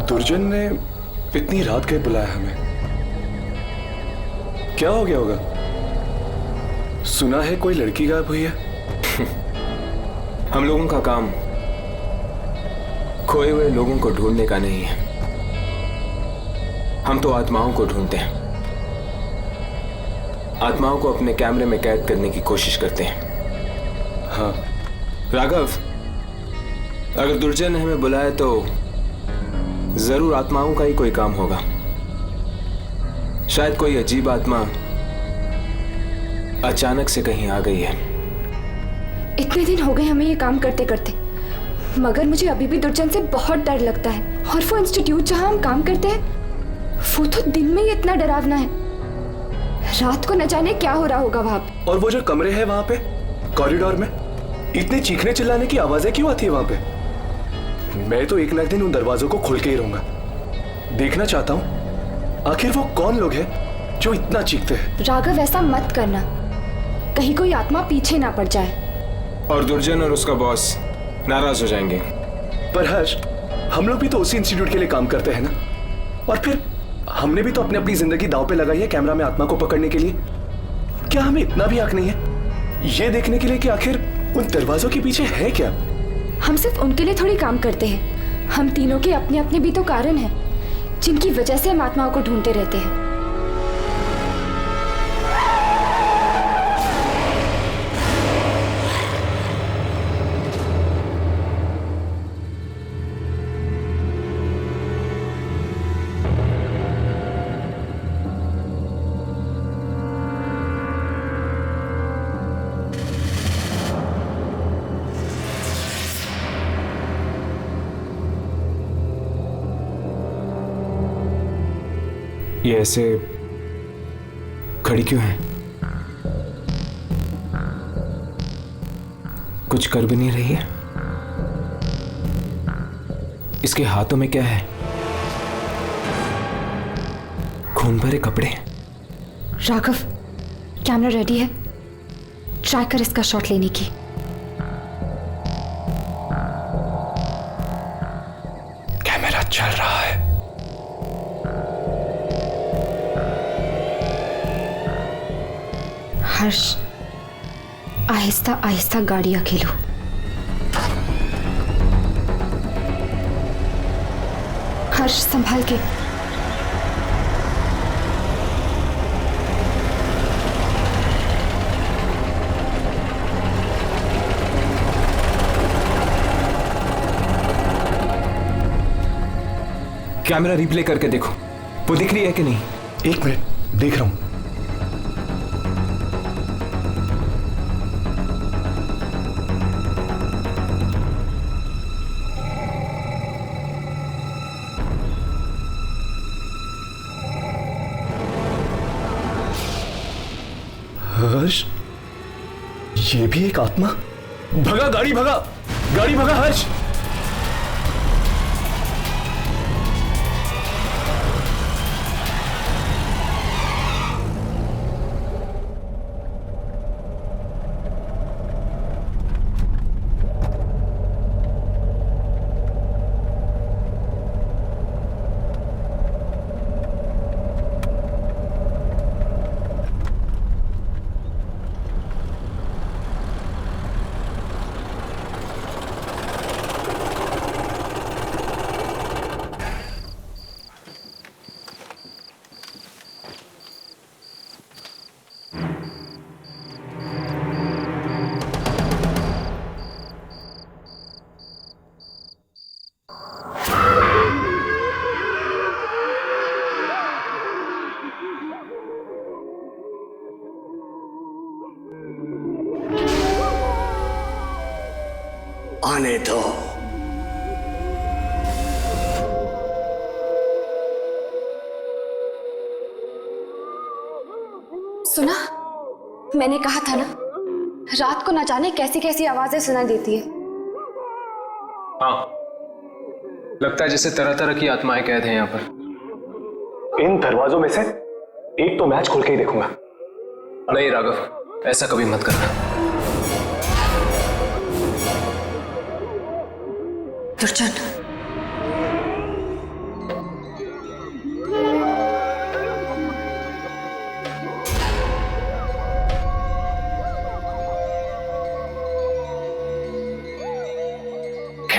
दुर्जन ने इतनी रात के बुलाया हमें, क्या हो गया होगा? सुना है कोई लड़की गायब हुई है। हम लोगों का काम खोए हुए लोगों को ढूंढने का नहीं है, हम तो आत्माओं को ढूंढते हैं, आत्माओं को अपने कैमरे में कैद करने की कोशिश करते हैं। हाँ राघव, अगर दुर्जन ने हमें बुलाया तो जरूर आत्माओं का ही कोई काम होगा। शायद कोई अजीब आत्मा अचानक से कहीं आ गई है। इतने दिन हो गए हमें ये काम करते करते, मगर मुझे अभी भी दुर्जन से बहुत डर लगता है। और वो इंस्टीट्यूट जहां हम काम करते हैं, वो तो दिन में ही इतना डरावना है, रात को न जाने क्या हो रहा होगा वहां पे। और वो जो कमरे हैं वहां पे कॉरिडोर में, इतने चीखने चिल्लाने की आवाजें क्यों आती है वहां पे? मैं तो एक ना एक दिन उन दरवाजों को खोल के ही रहूंगा। देखना चाहता हूं आखिर वो कौन लोग हैं जो इतना चीखते हैं। राघव, ऐसा मत करना, कहीं कोई आत्मा पीछे ना पड़ जाए। और दुर्जन और उसका बॉस नाराज हो जाएंगे। पर हर्ष, हम लोग भी तो उसी इंस्टीट्यूट के लिए काम करते हैं ना, और फिर हमने भी तो अपनी अपनी जिंदगी दांव पे लगाई है कैमरा में आत्मा को पकड़ने के लिए। क्या हमें इतना भी हक नहीं है ये देखने के लिए कि आखिर उन दरवाजों के पीछे है क्या? हम सिर्फ उनके लिए थोड़ी काम करते हैं, हम तीनों के अपने अपने भी तो कारण हैं जिनकी वजह से हम आत्माओं को ढूंढते रहते हैं। ये ऐसे खड़ी क्यों है? कुछ कर भी नहीं रही है। इसके हाथों में क्या है? खून भरे कपड़े। राघव, कैमरा रेडी है, ट्राई कर इसका शॉट लेने की। कैमरा चल रहा है। हर्ष, आहिस्ता आहिस्ता गाड़ियां खेलो। हर्ष, संभाल के। कैमरा रिप्ले करके देखो, वो दिख रही है कि नहीं? एक मिनट, देख रहा हूं। हर्ष, ये भी एक आत्मा। भगा गाड़ी, भगा गाड़ी, भगा हर्ष। आने दो। सुना, मैंने कहा था ना, रात को न जाने कैसी कैसी आवाजें सुनाई देती है। हाँ, लगता है जैसे तरह तरह की आत्माएं कैद हैं यहाँ पर। इन दरवाजों में से एक तो मैच खोल के ही देखूंगा। नहीं राघव, ऐसा कभी मत करना। दुर्जन,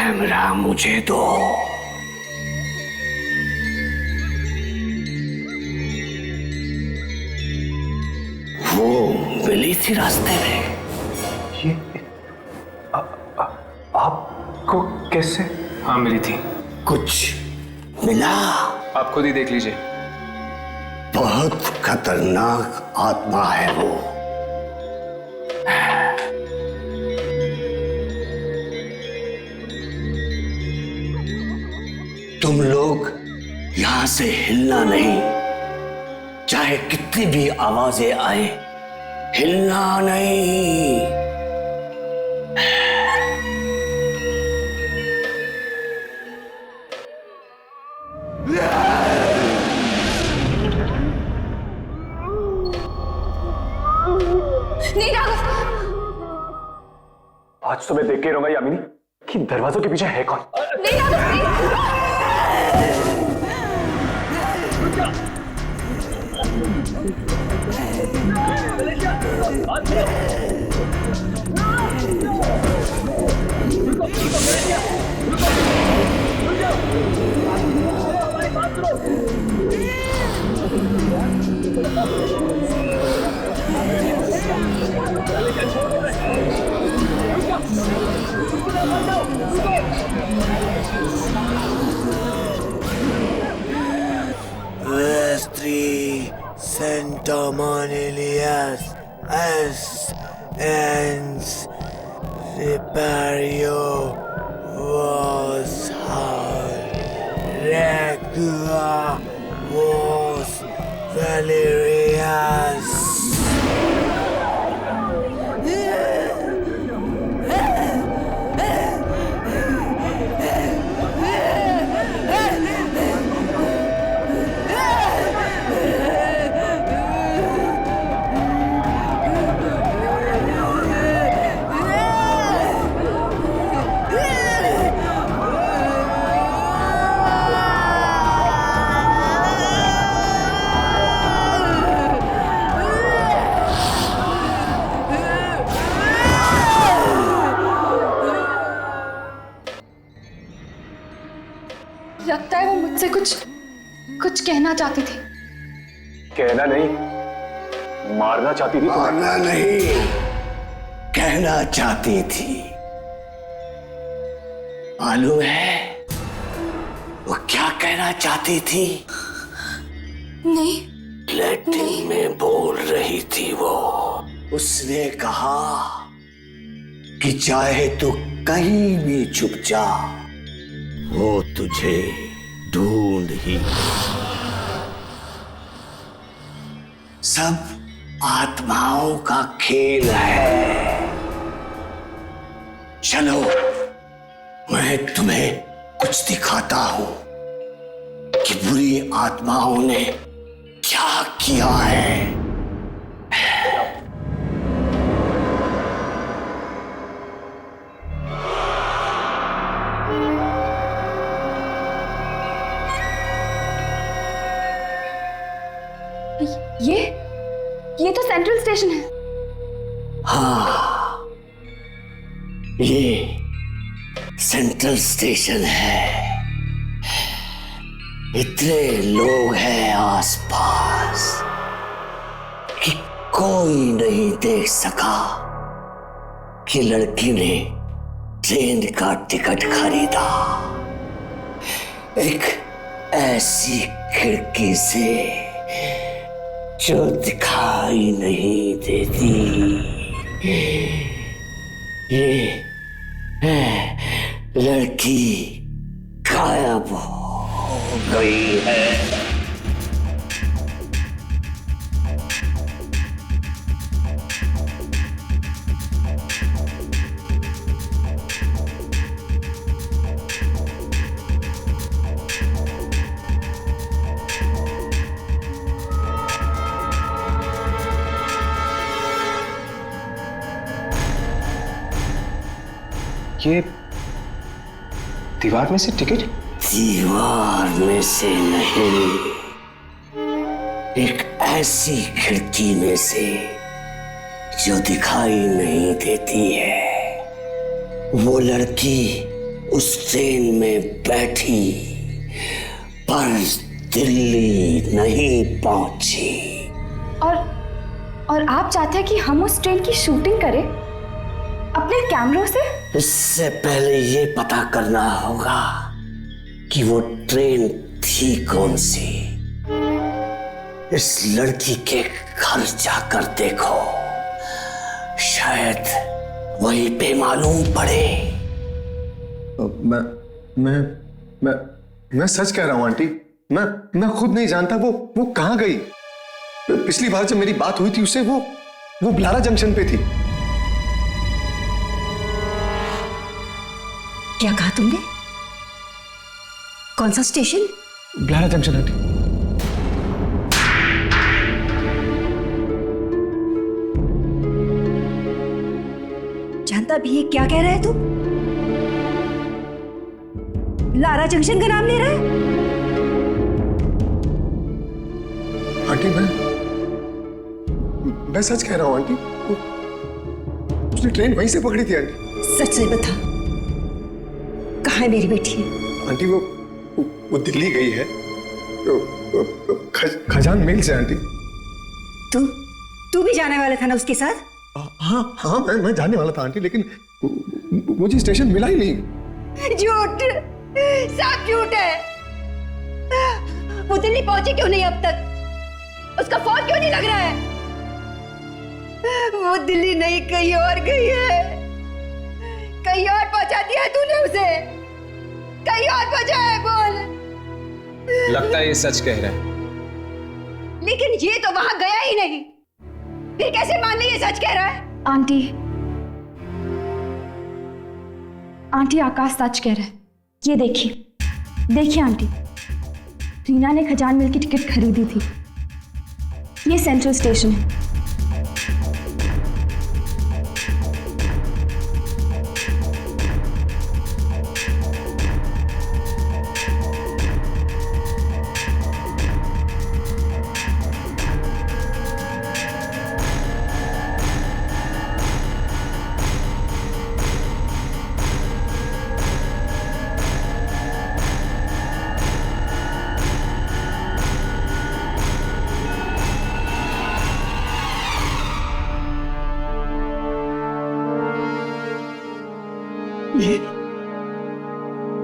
कैमरा मुझे दो। वो मिली थी रास्ते में। ये आपको कैसे? हाँ मिली थी। कुछ मिला? आप खुद ही देख लीजिए। बहुत खतरनाक आत्मा है वो। तुम लोग यहां से हिलना नहीं, चाहे कितनी भी आवाजें आए, हिलना नहीं। नहीं राघव, आज तो मैं देख के रहूंगा यामिनी कि दरवाजों के पीछे है कौन। नहीं राघव, नहीं। Vestri Centomonilias es ens Vipario was hard Regua was Valerias. लगता है वो मुझसे कुछ कहना चाहती थी। कहना नहीं, मारना चाहती थी। मारना नहीं, कहना चाहती थी। मालूम है वो क्या कहना चाहती थी? नहीं। लैटिन में बोल रही थी वो। उसने कहा कि चाहे तू कहीं भी छुप जा, वो तुझे ढूंढ ही। सब आत्माओं का खेल है। चलो मैं तुम्हें कुछ दिखाता हूं कि बुरी आत्माओं ने क्या किया है। ये तो सेंट्रल स्टेशन है। हाँ, ये सेंट्रल स्टेशन है। इतने लोग हैं आसपास कि कोई नहीं देख सका कि लड़की ने ट्रेन का टिकट खरीदा। एक ऐसी खिड़की से जो दिखाई नहीं देती। ये लड़की गायब हो गई है। ये दीवार में से टिकट? दीवार में से नहीं, एक ऐसी खिड़की में से जो दिखाई नहीं देती है। वो लड़की उस ट्रेन में बैठी पर दिल्ली नहीं पहुंची। और आप चाहते हैं कि हम उस ट्रेन की शूटिंग करें अपने कैमरों से? इससे पहले ये पता करना होगा कि वो ट्रेन थी कौन सी। इस लड़की के घर जाकर देखो, शायद वहीं पे मालूम पड़े। मैं सच कह रहा हूं आंटी। मैं खुद नहीं जानता वो कहां गई। पिछली बार जब मेरी बात हुई थी उससे वो ब्लारा जंक्शन पे थी। क्या कहा तुमने? कौन सा स्टेशन? ब्लारा junction aunty. जानता भी है क्या कह रहा है तू? लारा जंक्शन का नाम ले रहा है? आंटी मैं सच कह रहा हूं आंटी। उसने ट्रेन वहीं से पकड़ी थी आंटी। सच से बता, कहाँ है मेरी बेटी? आंटी वो दिल्ली गई है खजान मेल से आंटी। तू भी जाने वाला था ना उसके साथ? हाँ मैं जाने वाला था आंटी, लेकिन मुझे स्टेशन मिला ही नहीं। झूठ, सब झूठ है। वो दिल्ली पहुंची क्यों नहीं अब तक? उसका फोन क्यों नहीं लग रहा है? वो दिल्ली नहीं कहीं और गई है। कहीं और पहुंचा दिया है तूने उसे? कहीं और पहुंचा है? बोल। लगता है ये सच कह रहा है। लेकिन ये तो वहां गया ही नहीं, फिर कैसे मान ली ये सच कह रहा है? आंटी आकाश सच कह रहा है। ये देखिए आंटी, रीना ने खजान मिल की टिकट खरीदी थी। ये सेंट्रल स्टेशन है।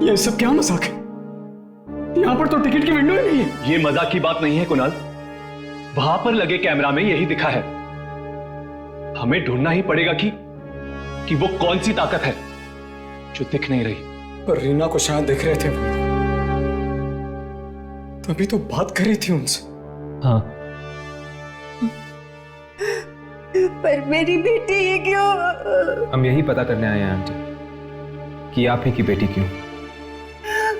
ये सब क्या मजाक है? यहां पर तो टिकट की विंडो ही नहीं है। ये मजाक की बात नहीं है कुणाल, वहां पर लगे कैमरा में यही दिखा है। हमें ढूंढना ही पड़ेगा कि वो कौन सी ताकत है जो दिख नहीं रही। पर रीना को शायद दिख रहे थे, तभी तो बात कर रही थी उनसे। हाँ, पर मेरी बेटी ये क्यों? हम यही पता करने आए हैं आंटी कि आप ही की बेटी क्यों।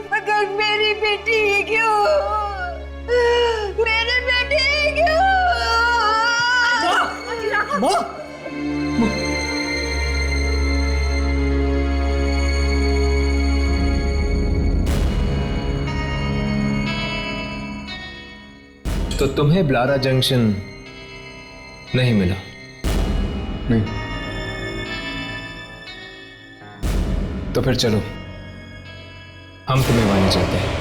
मगर मेरी बेटी ये क्यों? मेरी बेटी ये क्यों? तो तुम्हें ब्लारा जंक्शन नहीं मिला? नहीं। तो फिर चलो, हम तुम्हें वहां चलते हैं।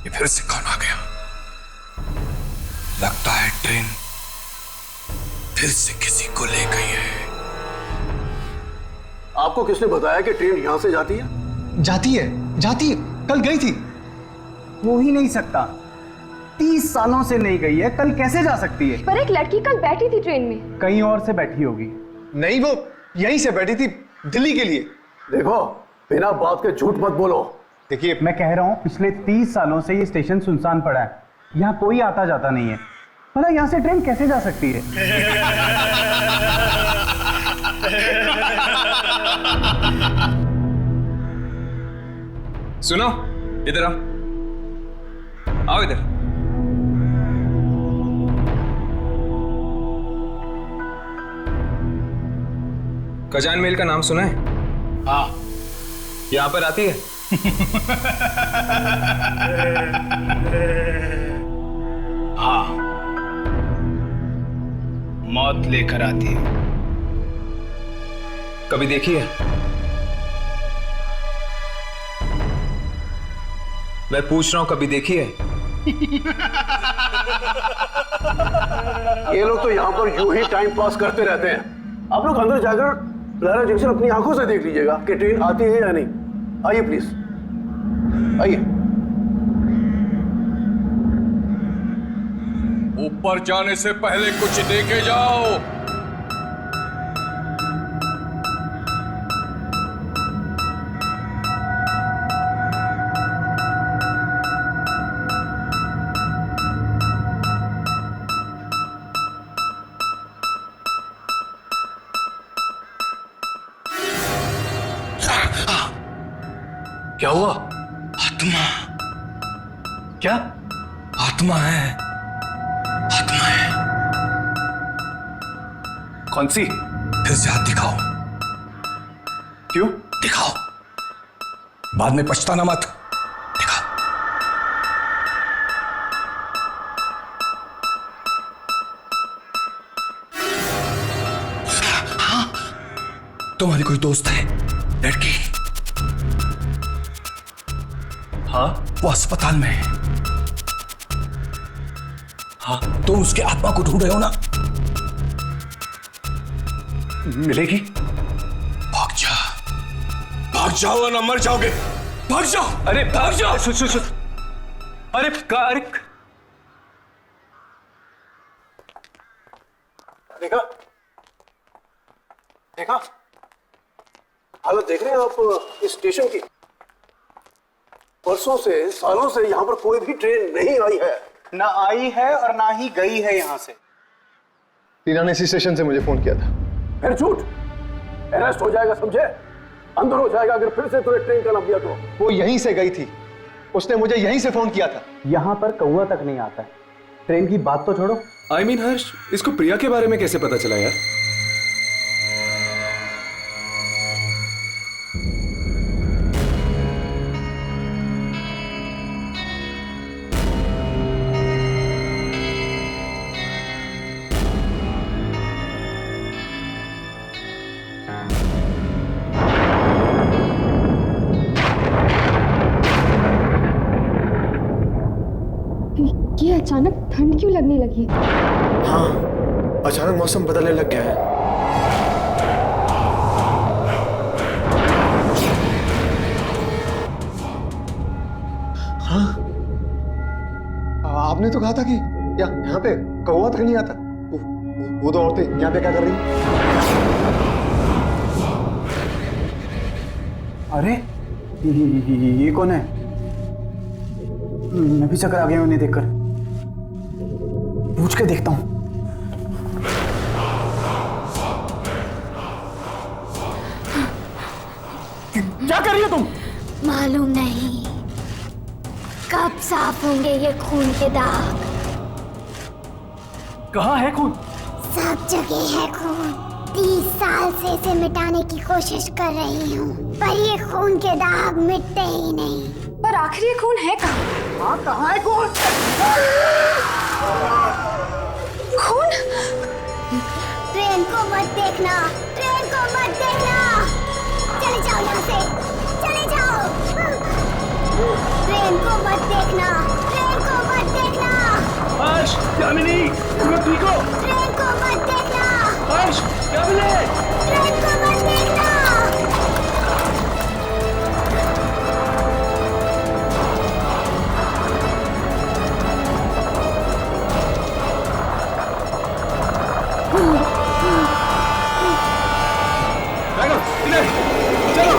ये फिर से कौन आ गया? लगता है ट्रेन फिर से किसी को ले गई है। आपको किसने बताया कि ट्रेन यहां से जाती है? जाती है, कल गई थी। हो ही नहीं सकता, 30 सालों से नहीं गई है, कल कैसे जा सकती है? पर एक लड़की कल बैठी थी ट्रेन में। कहीं और से बैठी होगी। नहीं, वो यहीं से बैठी थी दिल्ली के लिए। देखो, बिना बात के झूठ मत बोलो। देखिए, मैं कह रहा हूं पिछले 30 सालों से ये स्टेशन सुनसान पड़ा है, यहाँ कोई आता जाता नहीं है। भला यहाँ से ट्रेन कैसे जा सकती है? सुनो, इधर आओ इधर। खजान मेल का नाम सुना है? हाँ। यहां पर आती है? हाँ, मौत लेकर आती है। कभी देखी है? मैं पूछ रहा हूं, कभी देखी है? ये लोग तो यहाँ पर यूं ही टाइम पास करते रहते हैं। आप लोग अंदर जाकर लारा जंक्शन अपनी आंखों से देख लीजिएगा कि ट्रेन आती है या नहीं। आइए प्लीज, आइए। ऊपर जाने से पहले कुछ देखे जाओ। क्या हुआ? आत्मा। क्या? आत्मा है, आत्मा है। कौन सी? फिर से हाथ दिखाओ। क्यों? दिखाओ, बाद में पछताना मत। दिखाओ। हाँ, तुम्हारी कोई दोस्त है लड़की? हाँ, वो अस्पताल में है। हाँ, तुम उसके आत्मा को ढूंढ रहे हो ना? मिलेगी? भाग जा, भाग जाओ वरना मर जाओगे। भाग जाओ। अरे भाग जाओ। सुन। अरे देखा हालत देख रहे हैं आप इस स्टेशन की? परसों से, सालों से यहाँ पर कोई भी ट्रेन नहीं आई है। ना आई है और ना ही गई है यहाँ से। टीना ने इसी स्टेशन से मुझे फोन किया था। फिर झूठ, अरेस्ट हो जाएगा, समझे? अंदर हो जाएगा अगर फिर से तुम्हें ट्रेन का नाम दिया तो। वो यहीं से गई थी, उसने मुझे यहीं से फोन किया था। यहाँ पर कौवा तक नहीं आता है। ट्रेन की बात तो छोड़ो। I mean, हर्ष, इसको प्रिया के बारे में कैसे पता चला यार? ये अचानक ठंड क्यों लगने लगी? हाँ, अचानक मौसम बदलने लग गया है। हाँ, आपने तो कहा था कि यहाँ पे कौवा तक नहीं आता। वो तो औरतें यहाँ पे क्या कर रही हैं? अरे ये कौन है? मैं भी चक्कर आ गया उन्हें देखकर। पूछ के देखता हूं। क्या कर रही हो तुम? मालूम नहीं कब साफ होंगे ये खून के दाग। कहाँ है खून? सब जगह है खून। 30 साल से इसे मिटाने की कोशिश कर रही हूँ, पर ये खून के दाग मिटते ही नहीं। पर आखिर ये खून है कहाँ? हाँ, कहाँ है खून? खून? ट्रेन को मत देखना, ट्रेन को मत देखना। चले जाओ यहाँ से, चले जाओ। ट्रेन को मत देखना, ट्रेन को मत देखना। हर्ष, यामिनी, तुम ठीक हो? ट्रेन को मत देखना। हर्ष, यामिनी, ट्रेन को मत देखना। चलो।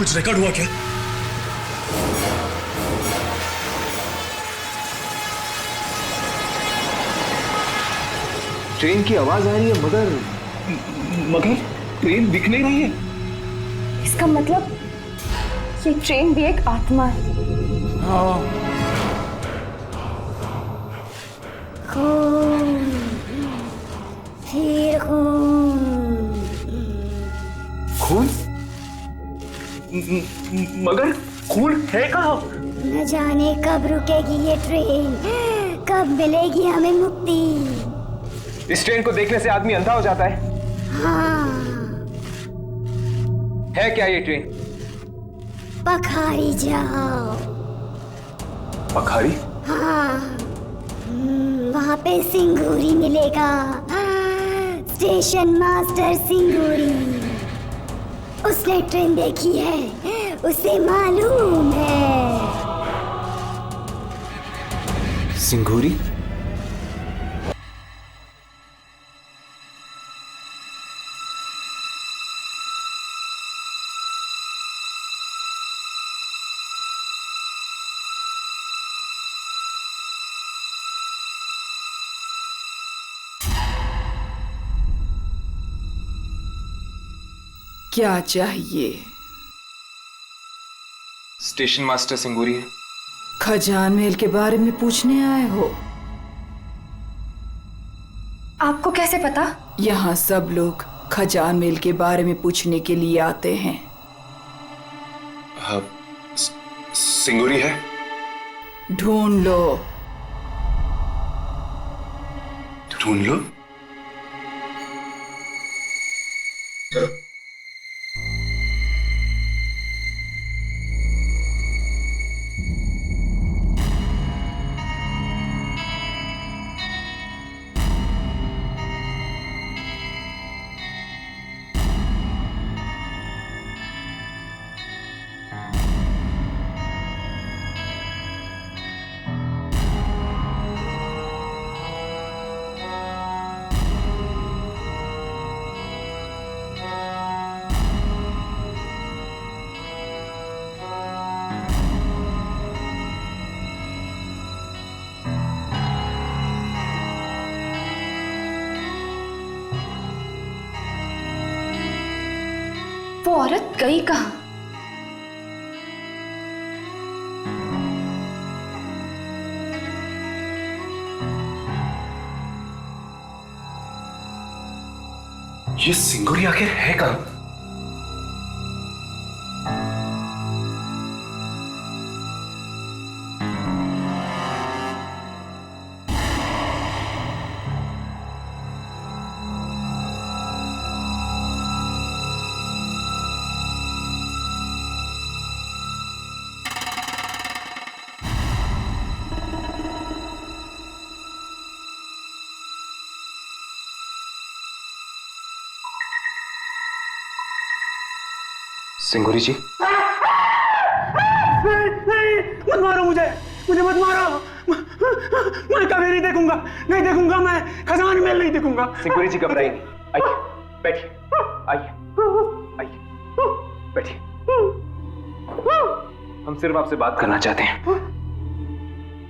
कुछ रिकॉर्ड हुआ क्या? ट्रेन की आवाज आ रही है मगर ट्रेन दिख नहीं रही है। इसका मतलब ये ट्रेन भी एक आत्मा है। खून, फिर खून। खून? मगर खून है कहाँ? न जाने कब रुकेगी ये ट्रेन, कब मिलेगी हमें मुक्ति। इस ट्रेन को देखने से आदमी अंधा हो जाता है। हाँ, है क्या ये ट्रेन? पखारी जाओ। पखारी? हाँ, वहाँ पे सिंगूरी मिलेगा। स्टेशन मास्टर सिंगूरी, उसने ट्रेन देखी है, उसे मालूम है। सिंगूरी? क्या चाहिए? स्टेशन मास्टर सिंगूरी है। खजान महल के बारे में पूछने आए हो? आपको कैसे पता? यहाँ सब लोग खजान महल के बारे में पूछने के लिए आते हैं। हाँ, सिंगूरी है? ढूंढ लो। ढूंढ लो? वो औरत गई कहाँ? ये सिंगूरी आखिर है कहाँ? सिंगूरी जी? नहीं, मत मारो मुझे मत मारो। मैं कभी नहीं देखूंगा मैं खजान महल नहीं देखूंगा। सिंगूरी जी घबराइए नहीं, आइए बैठिए, आइए बैठिए। हम सिर्फ आपसे बात करना चाहते हैं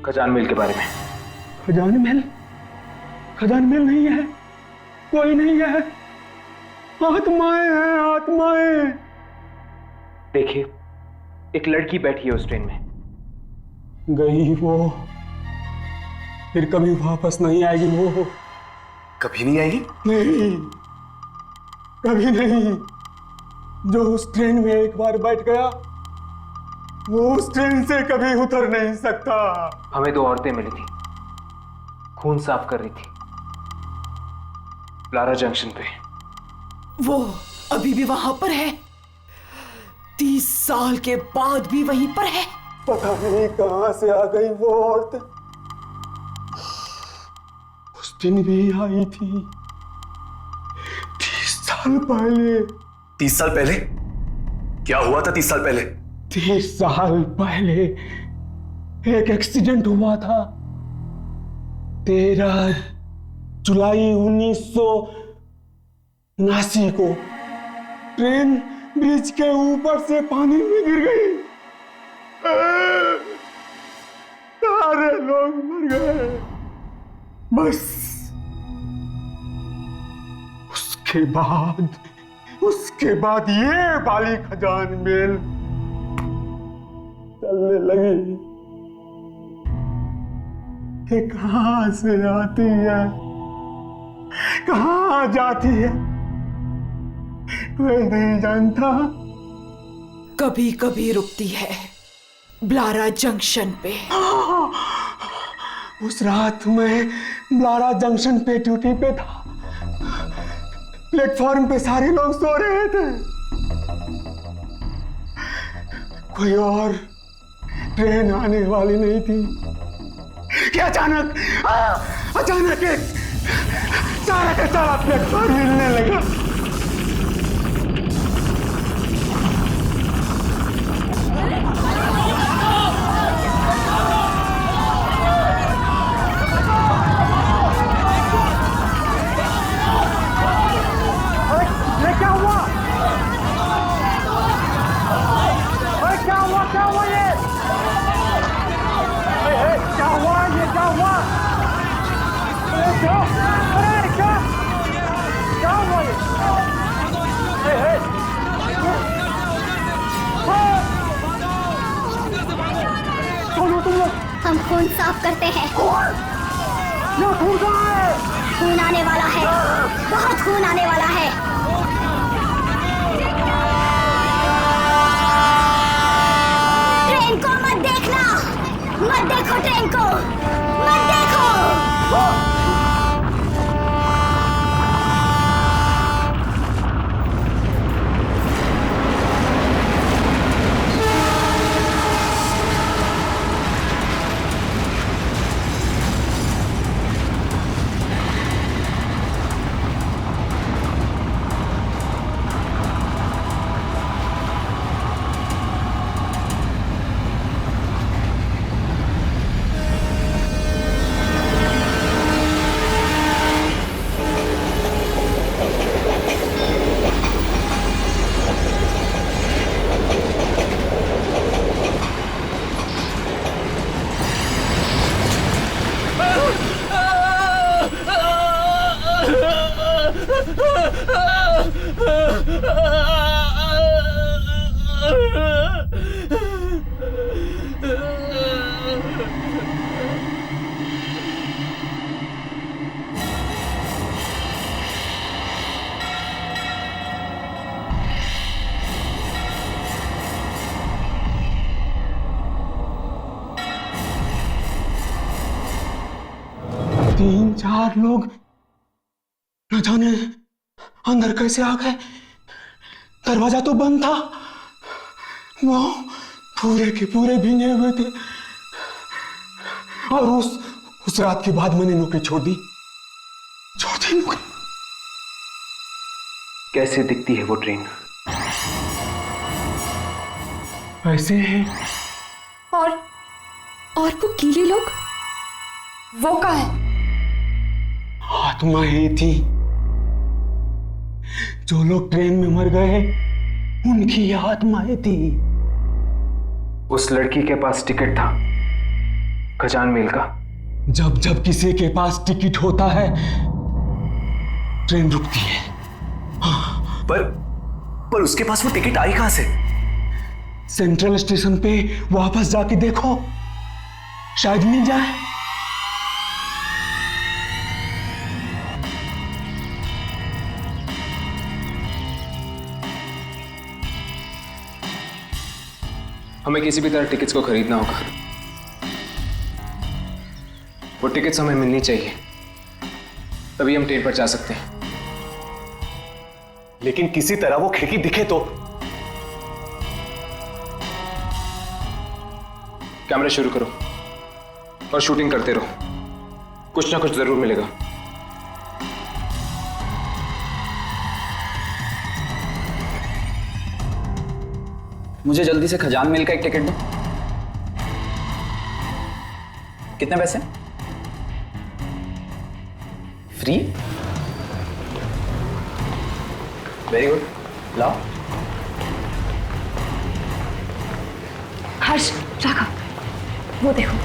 खजान महल के बारे में। खजान महल नहीं है, कोई नहीं है, आत्माएं हैं, आत्माएं। देखिए, एक लड़की बैठी है उस ट्रेन में। गई वो, फिर कभी वापस नहीं आएगी वो। कभी नहीं आएगी? नहीं, कभी नहीं। जो उस ट्रेन में एक बार बैठ गया, वो उस ट्रेन से कभी उतर नहीं सकता। हमें दो औरतें मिली थी, खून साफ कर रही थी लारा जंक्शन पे। वो अभी भी वहां पर है? 30 साल के बाद भी वहीं पर है? पता नहीं कहां से आ गई वो औरत। उस दिन भी आई थी 30 साल पहले। 30 साल पहले? क्या हुआ था 30 साल पहले? 30 साल पहले एक एक्सीडेंट हुआ था। 13 जुलाई 1979 को ट्रेन ब्रिज के ऊपर से पानी में गिर गई। सारे लोग मर गए। बस उसके बाद ये बाली खजान मेल चलने लगी कि कहां से आती है, कहां जाती है, कोई नहीं जानता। कभी कभी रुकती है ब्लारा जंक्शन पे। उस रात में ब्लारा जंक्शन पे ड्यूटी पे था। प्लेटफॉर्म पे सारे लोग सो रहे थे। कोई और ट्रेन आने वाली नहीं थी कि अचानक एक सारा का सारा प्लेटफॉर्म हिलने लगा। हम खून साफ करते हैं। खून आने वाला है, बहुत खून आने वाला है। ट्रेन को मत देखना, मत देखो ट्रेन को, मत देखो। तीन चार लोग न जाने अंदर कैसे आ गए। दरवाजा तो बंद था। वो पूरे के पूरे भीगे हुए थे। और उस रात के बाद मैंने नौकरी छोड़ दी नौकरी। कैसे दिखती है वो ट्रेन? ऐसे है। और वो गीले लोग, वो कहाँ है? आत्माएं थी। जो लोग ट्रेन में मर गए उनकी आत्माएं थी। उस लड़की के पास टिकट था खजान मेल का। जब किसी के पास टिकट होता है ट्रेन रुकती है। पर उसके पास वो टिकट आई कहां से? सेंट्रल स्टेशन पे वापस जाके देखो, शायद मिल जाए। हमें किसी भी तरह टिकट्स को खरीदना होगा। वो टिकट्स हमें मिलनी चाहिए, तभी हम ट्रेन पर जा सकते हैं। लेकिन किसी तरह वो खिड़की दिखे तो। कैमरा शुरू करो और शूटिंग करते रहो, कुछ ना कुछ जरूर मिलेगा। मुझे जल्दी से खजान मेल का एक टिकट दो। कितने पैसे? फ्री? वेरी गुड, लाओ। हर्ष, राघव, वो देखो।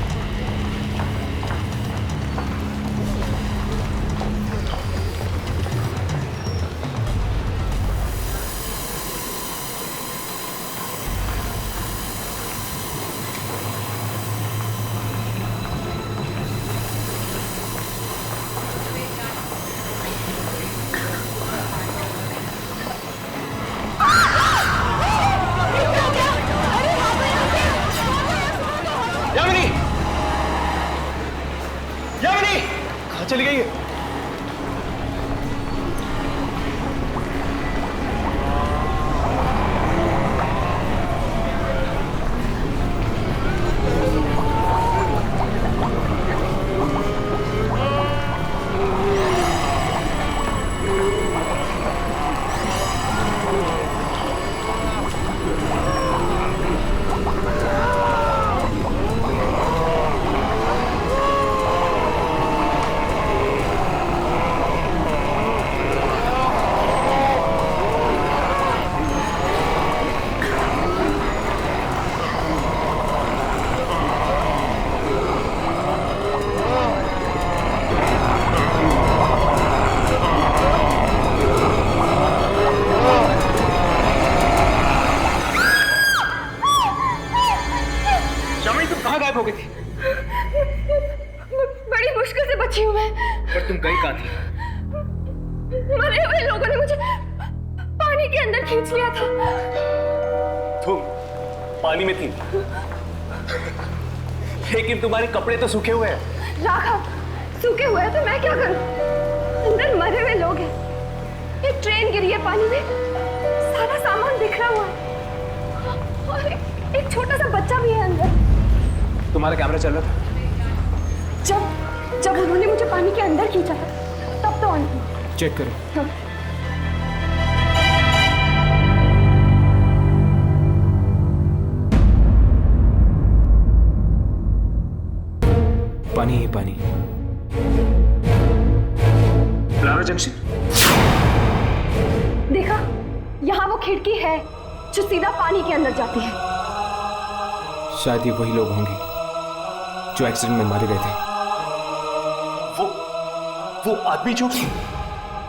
चली गई है। हो गई थी? बड़ी मुश्किल से बची हूँ मैं। पर तुम गई कहाँ थी? मरे हुए लोगों ने मुझे पानी के अंदर खींच लिया था। तुम पानी में थी, लेकिन तुम्हारे कपड़े तो सूखे हुए हैं। राघव, सूखे हुए हैं तो मैं क्या करूं? अंदर मरे हुए लोग हैं। एक ट्रेन गिरी है पानी में, सारा सामान बिखरा हुआ है और एक छोटा सा बच्चा भी है अंदर। तुम्हारा कैमरा चल रहा था? जब उन्होंने मुझे पानी के अंदर खींचा था तब तो ऑन थी। चेक करो। हाँ। पानी ही पानी। प्लारा जंक्शन। देखा, यहाँ वो खिड़की है जो सीधा पानी के अंदर जाती है। शायद ये वही लोग होंगे जो एक्सीडेंट में मारे गए थे। वो आदमी जो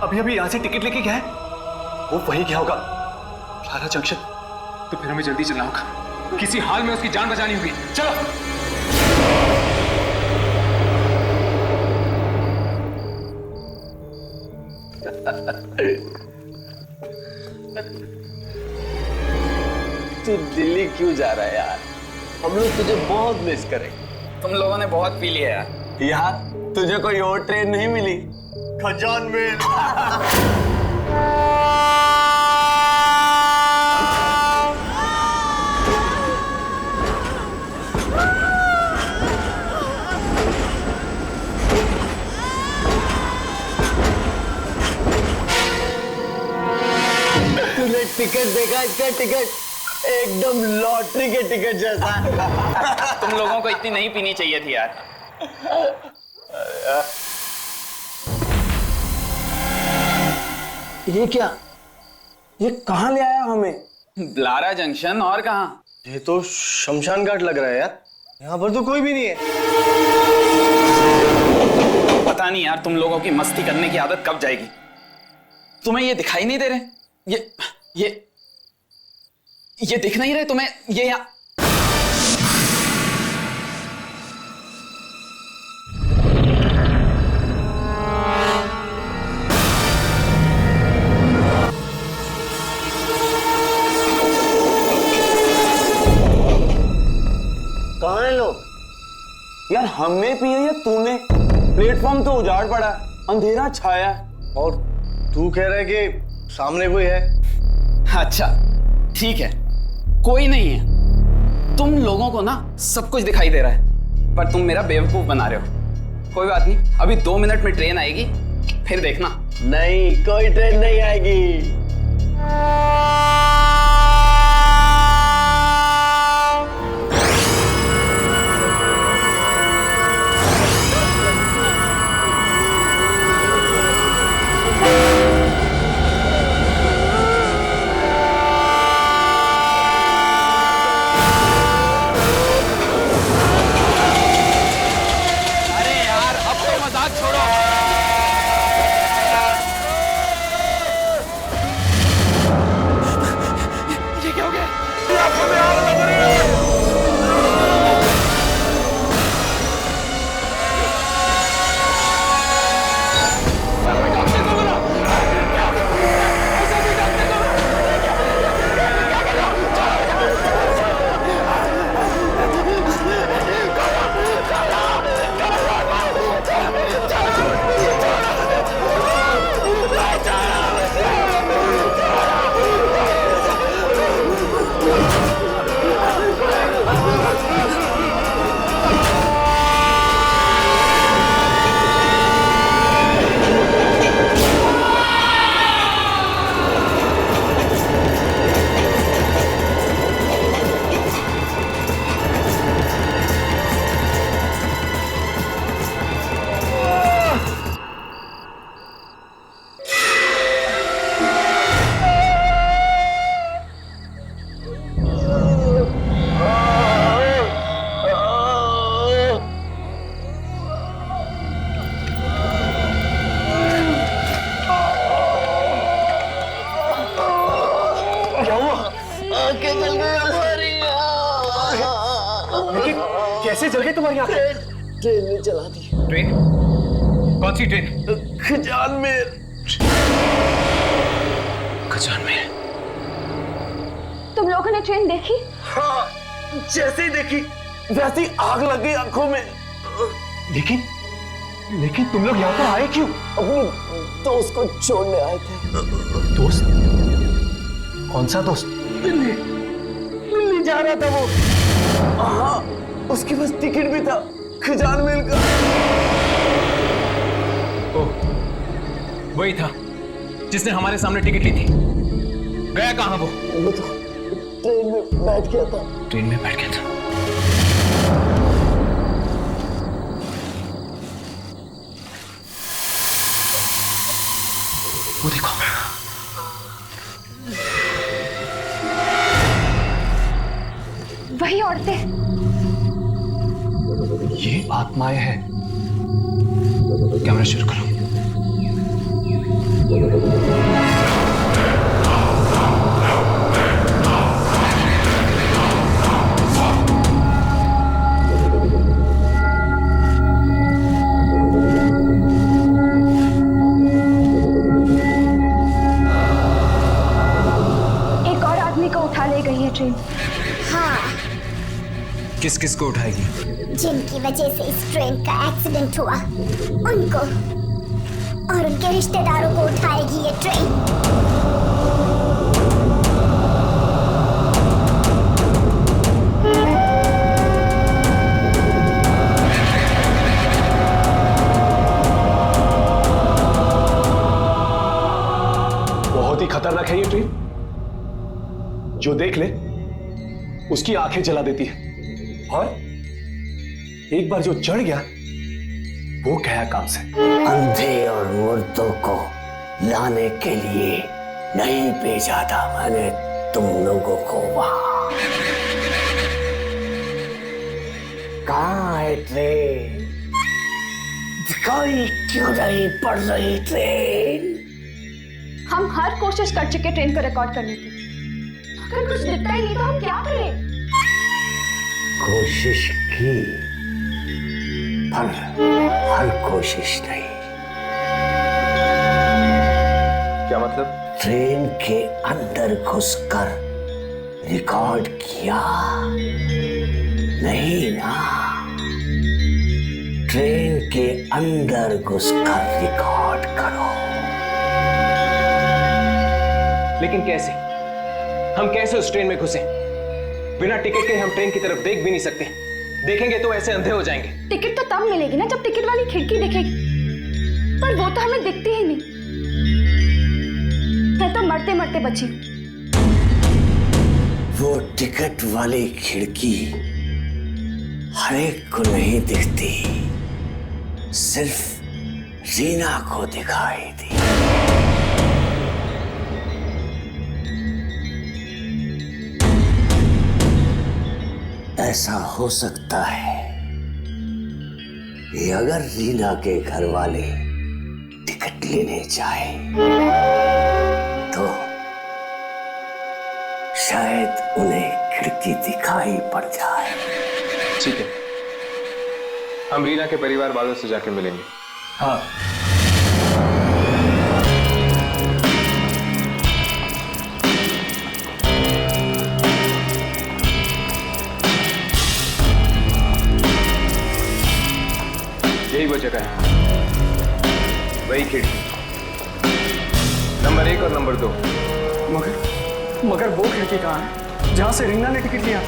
अभी यहाँ से टिकट लेके गया है, वो वही गया होगा प्लारा जंक्शन। तो फिर हमें जल्दी चलना होगा, किसी हाल में उसकी जान बचानी होगी। चलो। तू दिल्ली क्यों जा रहा है यार? हम लोग तुझे बहुत मिस करेंगे। तुम लोगों ने बहुत पी लिया यार। यार तुझे कोई और ट्रेन नहीं मिली? खजान में। तूने टिकट देखा? इसका टिकट एकदम लॉटरी के टिकट जैसा। तुम लोगों को इतनी नहीं पीनी चाहिए थी यार। ये क्या? ये कहाँ ले आया हमें? ब्लारा जंक्शन, और कहाँ? ये तो शमशान घाट लग रहा है यार। यहाँ पर तो कोई भी नहीं है। पता नहीं यार, तुम लोगों की मस्ती करने की आदत कब जाएगी? तुम्हें ये दिखाई नहीं दे रहे? ये दिख नहीं रहे तुम्हें? ये यहाँ कहाँ हैं लोग? यार हमने पिए या तूने? प्लेटफॉर्म तो उजाड़ पड़ा, अंधेरा छाया, और तू कह रहा है कि सामने कोई है। अच्छा ठीक है, कोई नहीं है। तुम लोगों को ना सब कुछ दिखाई दे रहा है, पर तुम मेरा बेवकूफ बना रहे हो। कोई बात नहीं, अभी 2 मिनट में ट्रेन आएगी, फिर देखना। नहीं, कोई ट्रेन नहीं आएगी। आंखें जल गई हमारी। कैसे जल गई तुम्हारी आंखें? ट्रेन ने जला दी। ट्रेन? कौन सी ट्रेन? खजान में। खजान में? तुम लोगों ने ट्रेन देखी? हाँ, जैसे ही देखी वैसे ही आग लग गई आंखों में। लेकिन तुम लोग यहाँ पर आए क्यों? अपने दोस्त को छोड़ने आए थे। दोस्त? कौन सा दोस्त? दिल्ली जा रहा था वो। हाँ, उसके पास टिकट भी था खजान मिल का। वही था जिसने हमारे सामने टिकट ली थी। गया कहाँ वो? वो तो ट्रेन में बैठ गया था। ट्रेन में बैठ गया था। वो देखो, वही औरतें। ये आत्माएं हैं। कैमरा शुरू करो। एक और आदमी को उठा ले गई है ट्रेन। हाँ, किस किस को उठाएगी? जिनकी वजह से इस ट्रेन का एक्सीडेंट हुआ उनको और उनके रिश्तेदारों को उठाएगी ये ट्रेन। बहुत ही खतरनाक है ये ट्रेन। जो देख ले उसकी आंखें जला देती है, और एक बार जो चढ़ गया वो गया काम से। अंधे और मुर्दों को लाने के लिए नहीं भेजा था मैंने तुम लोगों को वहां। कहाँ है ट्रेन? दिखाई क्यों नहीं पड़ रही ट्रेन? हम हर कोशिश कर चुके ट्रेन को रिकॉर्ड करने की, अगर कुछ दिखता ही नहीं तो हम क्या करें? कोशिश की पर हर कोशिश नहीं। क्या मतलब? ट्रेन के अंदर घुसकर रिकॉर्ड किया नहीं ना? ट्रेन के अंदर घुसकर रिकॉर्ड करो। लेकिन कैसे? हम कैसे उस ट्रेन में घुसे? बिना टिकट के हम ट्रेन की तरफ देख भी नहीं सकते। देखेंगे तो ऐसे अंधे हो जाएंगे। टिकट तो तब मिलेगी ना जब टिकट वाली खिड़की दिखेगी, पर वो तो हमें दिखती ही नहीं। मैं तो मरते मरते बची। वो टिकट वाली खिड़की हर एक को नहीं दिखती, सिर्फ रीना को दिखाई दी। ऐसा हो सकता है कि अगर रीना के घर वाले टिकट लेने जाए तो शायद उन्हें खिड़की दिखाई पड़ जाए। ठीक है, हम रीना के परिवार वालों से जाके मिलेंगे। हाँ, यही वो जगह है, वही खिड़की, नंबर 1 और नंबर 2। मगर वो खिड़की कहाँ है जहां से रीना ने टिकट लिया?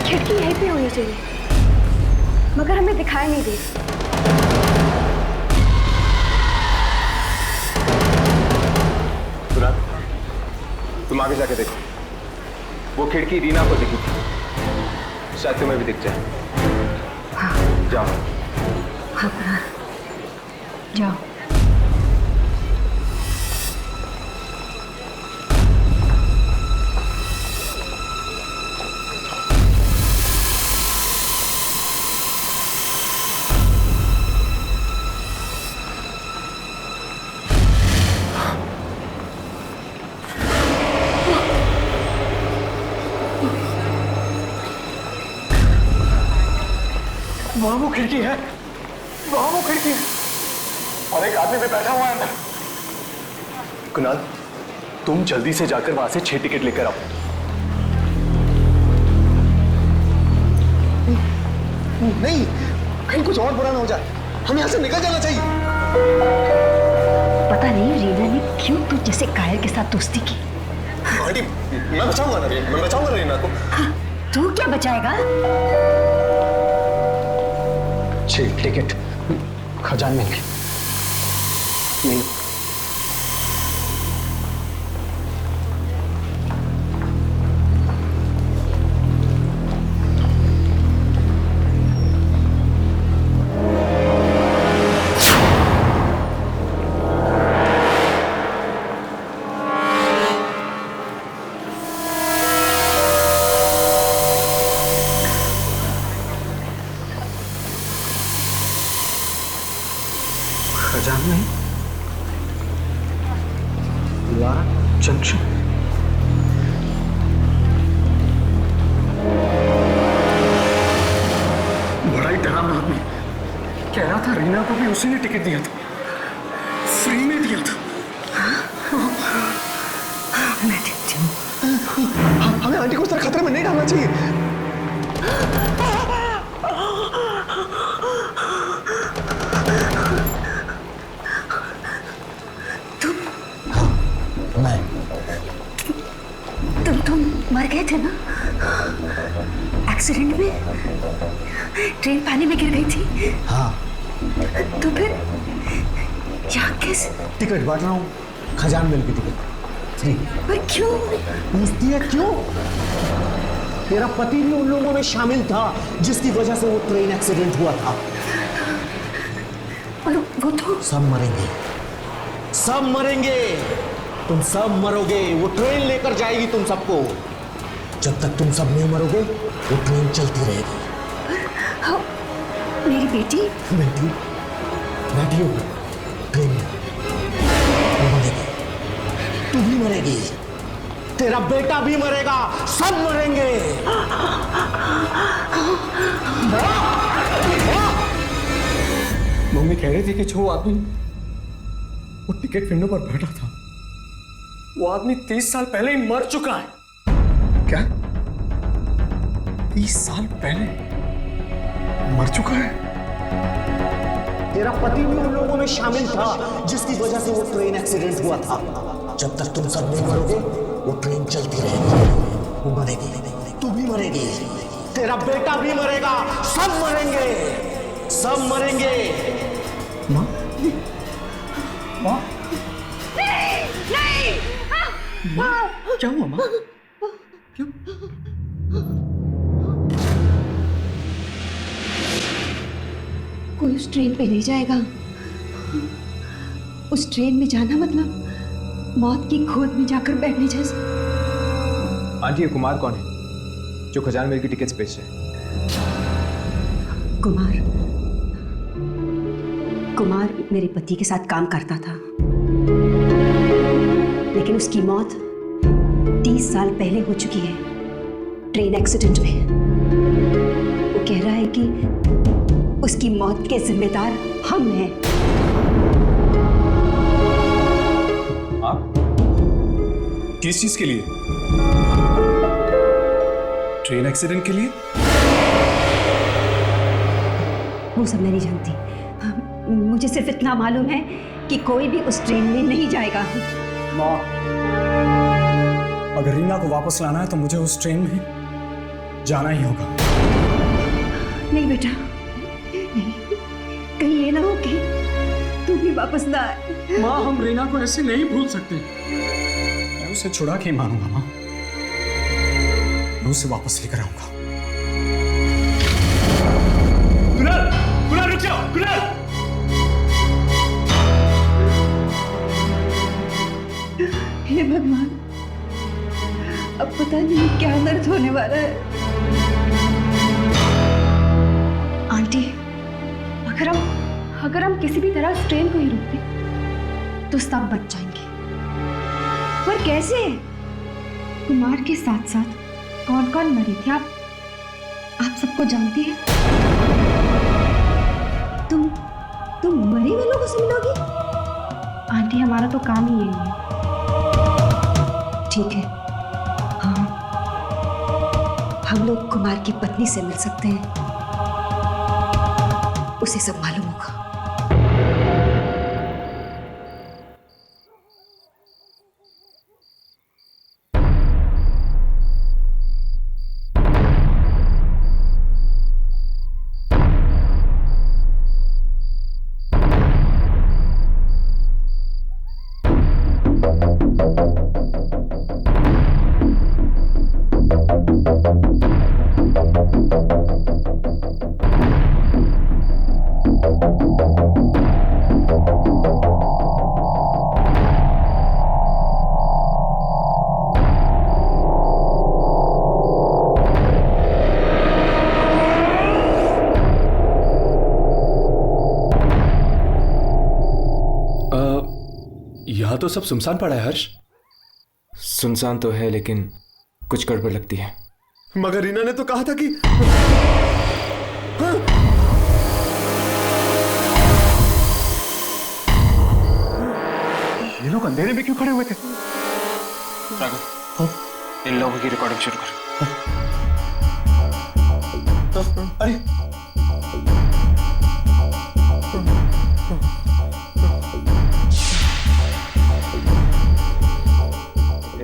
खिड़की यहीं पे होनी चाहिए, मगर हमें दिखाई नहीं दी। तुम आगे जाके देखो, वो खिड़की रीना को दिखी थी, शायद तुम्हें भी दिख जाए। हाँ। जाओ। हाँ, जाओ। वहां वो खिड़की है, वहां वो खिड़की है और एक आदमी भी बैठा हुआ है अंदर। कुणाल, तुम जल्दी से जाकर वहां से 6 टिकट लेकर आओ। नहीं, कहीं कुछ और बुरा ना हो जाए, हमें यहाँ से निकल जाना चाहिए। पता नहीं रीना ने क्यों तू जैसे कायर के साथ दोस्ती की। आंटी, मैं बचाऊंगा ना रीना को। हाँ, तू क्या बचाएगा? 6 टिकट खजान में नहीं। खजान में लारा जंक्शन। बड़ा ही डरावना आदमी, कह रहा था रीना को भी उसी ने टिकट दिया था, फ्री में दिया था। मैं देखती हूँ। हमें आंटी को इस तरह खतरे में नहीं डालना चाहिए। तुम मर गए थे ना एक्सीडेंट में? ट्रेन पानी में गिर गई थी। हाँ। तो फिर यहाँ कैसे? टिकट बांट रहा हूँ, खजान मिल की टिकट फ्री। पर क्यों? पूछती है क्यों? तेरा पति भी उन लोगों में शामिल था जिसकी वजह से वो ट्रेन एक्सीडेंट हुआ था। और वो तो सब मरेंगे, सब मरेंगे, तुम सब मरोगे। वो ट्रेन लेकर जाएगी तुम सबको। जब तक तुम सब नहीं मरोगे वो ट्रेन चलती रहेगी। हाँ, मेरी बेटी बेटी बैठी हो ट्रेन में, वो मरेगी, तू भी मरेगी, तेरा बेटा भी मरेगा, सब मरेंगे। मम्मी कह रही थी कि जो आदमी वो टिकट विंडो पर बैठा था, वो आदमी 30 साल पहले ही मर चुका है। क्या? 30 साल पहले मर चुका है? तेरा पति भी उन लोगों में शामिल था जिसकी वजह से वो ट्रेन एक्सीडेंट हुआ था। जब तक तुम सब नहीं मरोगे वो ट्रेन चलती रहेगी, वो मरेगी, तू भी मरेगी, तेरा बेटा भी मरेगा, सब मरेंगे, सब मरेंगे। माँ? माँ? नहीं! माँ? क्या हुआ माँ? क्यों? कोई उस ट्रेन पे नहीं जाएगा। उस ट्रेन में जाना मतलब मौत की खोज में जाकर बैठने जैसा। आंटी, ये कुमार कौन है जो खजान मेल की टिकट्स बेच रहे हैं? कुमार मेरे पति के साथ काम करता था, लेकिन उसकी मौत 30 साल पहले हो चुकी है ट्रेन एक्सीडेंट में। वो कह रहा है कि उसकी मौत के जिम्मेदार हम हैं। आप? किस चीज के लिए? ट्रेन एक्सीडेंट के लिए? वो सब मैं नहीं जानती। मुझे सिर्फ इतना मालूम है कि कोई भी उस ट्रेन में नहीं जाएगा। माँ, अगर रीना को वापस लाना है तो मुझे उस ट्रेन में जाना ही होगा। नहीं बेटा, नहीं, कहीं ये ना हो कि तू भी वापस ना आए। माँ, हम रीना को ऐसे नहीं भूल सकते। मैं उसे छुड़ा के मारूंगा माँ, मैं उसे वापस लेकर आऊंगा। कुणाल, कुणाल रुक जाओ, कुणाल! हे भगवान, अब पता नहीं क्या दर्द होने वाला है। आंटी, अगर हम किसी भी तरह उस ट्रेन को ही रोक दें तो सब बच जाएंगे। पर कैसे? कुमार के साथ साथ कौन कौन मरे थे आप सबको जानती हैं? तुम मरे हुए लोगों से मिलोगी? आंटी हमारा तो काम ही यही है। ठीक है, हाँ, हम लोग कुमार की पत्नी से मिल सकते हैं, उसे सब मालूम होगा। यहाँ तो सब सुनसान पड़ा है हर्ष। सुनसान तो है लेकिन कुछ गड़बड़ लगती है। मगर रीना ने तो कहा था कि हाँ? ये लोग अंधेरे में क्यों खड़े हुए थे? राघव, इन लोगों की रिकॉर्डिंग शुरू कर। अरे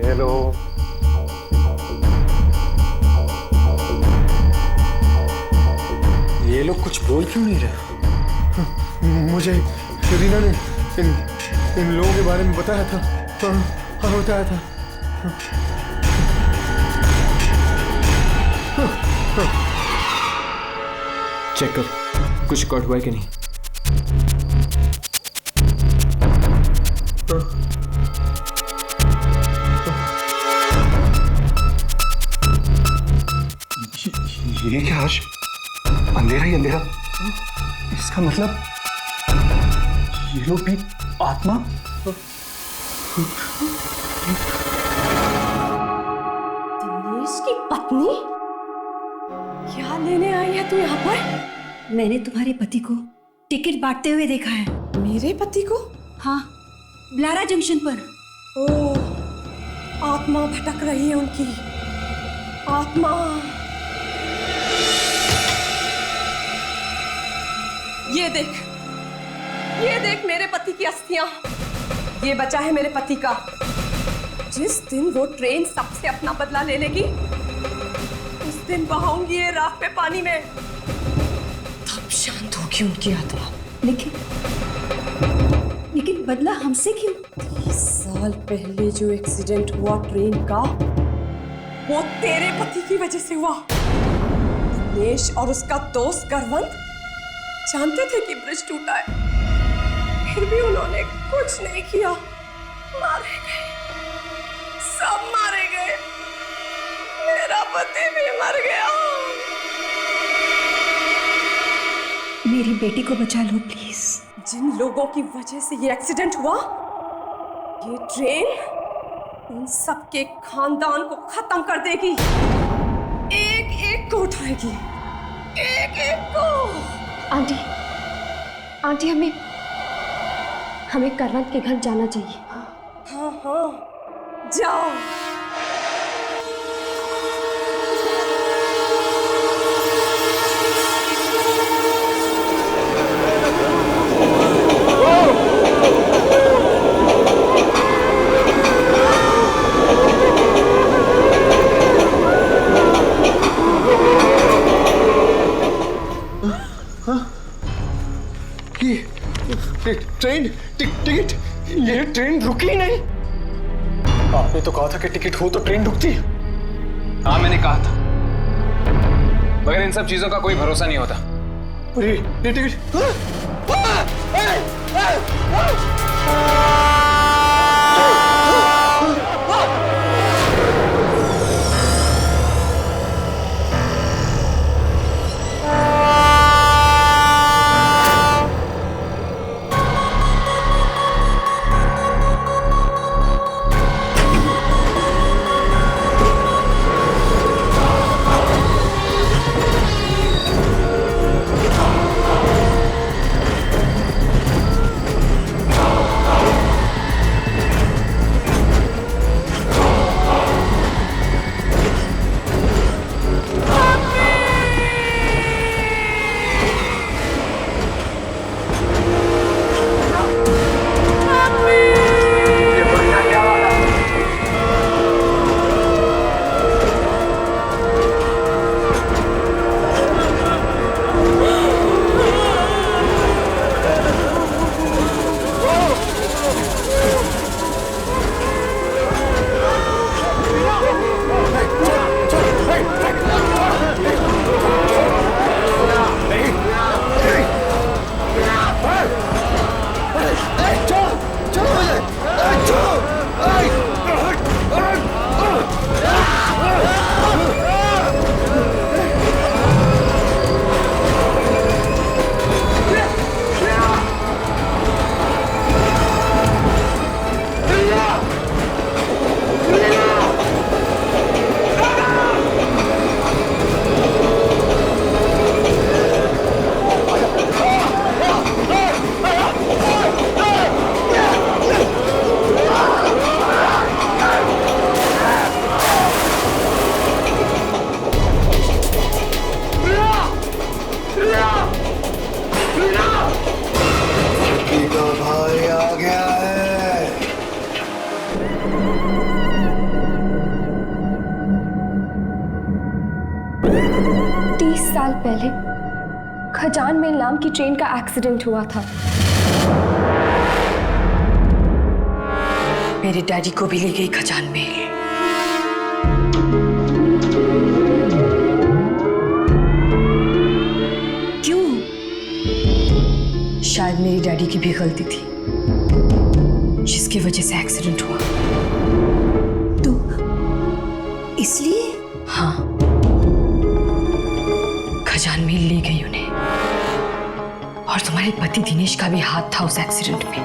हेलो, ये लोग कुछ बोल क्यों नहीं रहे? मुझे रीना ने इन लोगों के बारे में बताया था। हाँ, बताया था। चेक कर, कुछ रिकॉर्ड हुआ है कि नहीं। ये क्या हर्ष? अंधेरा ही अंधेरा। इसका मतलब ये लोग भी आत्मा? दिनेश की पत्नी? क्या लेने आई है तू यहाँ पर? मैंने तुम्हारे पति को टिकट बांटते हुए देखा है। मेरे पति को? हाँ, ब्लारा जंक्शन पर। ओह, आत्मा भटक रही है उनकी। आत्मा। ये देख मेरे पति की अस्थियां। ये बचा है मेरे पति का। जिस दिन वो ट्रेन सबसे अपना बदला ले लेगी, उस दिन बहाऊंगी ये राख पे पानी में। तब शांत होगी उनकी आत्मा। लेकिन बदला हमसे क्यों? 30 साल पहले जो एक्सीडेंट हुआ ट्रेन का, वो तेरे पति की वजह से हुआ। दिनेश और उसका दोस्त करवंत जानते थे कि ब्रिज टूटा है, फिर भी उन्होंने कुछ नहीं किया। मारे गए, सब मारे गए। मेरा पति भी मर गया। मेरी बेटी को बचा लो प्लीज। जिन लोगों की वजह से ये एक्सीडेंट हुआ, ये ट्रेन उन सबके खानदान को खत्म कर देगी। एक एक को उठाएगी, एक एक को। आंटी हमें करवंत के घर जाना चाहिए। हाँ, जाओ। ट्रेन टिकट, ये ट्रेन रुकी ही नहीं। आपने तो कहा था कि टिकट हो तो ट्रेन रुकती है। हाँ, मैंने कहा था, मगर इन सब चीजों का कोई भरोसा नहीं होता। ये टिकट पहले खजान मेल नाम की ट्रेन का एक्सीडेंट हुआ था। मेरे डैडी को भी ले गई खजान मेल। क्यों? शायद मेरी डैडी की भी गलती थी जिसकी वजह से एक्सीडेंट हुआ। तो इसलिए? हाँ, खजान मेल ले गई उन्हें। और तुम्हारे पति दिनेश का भी हाथ था उस एक्सीडेंट में।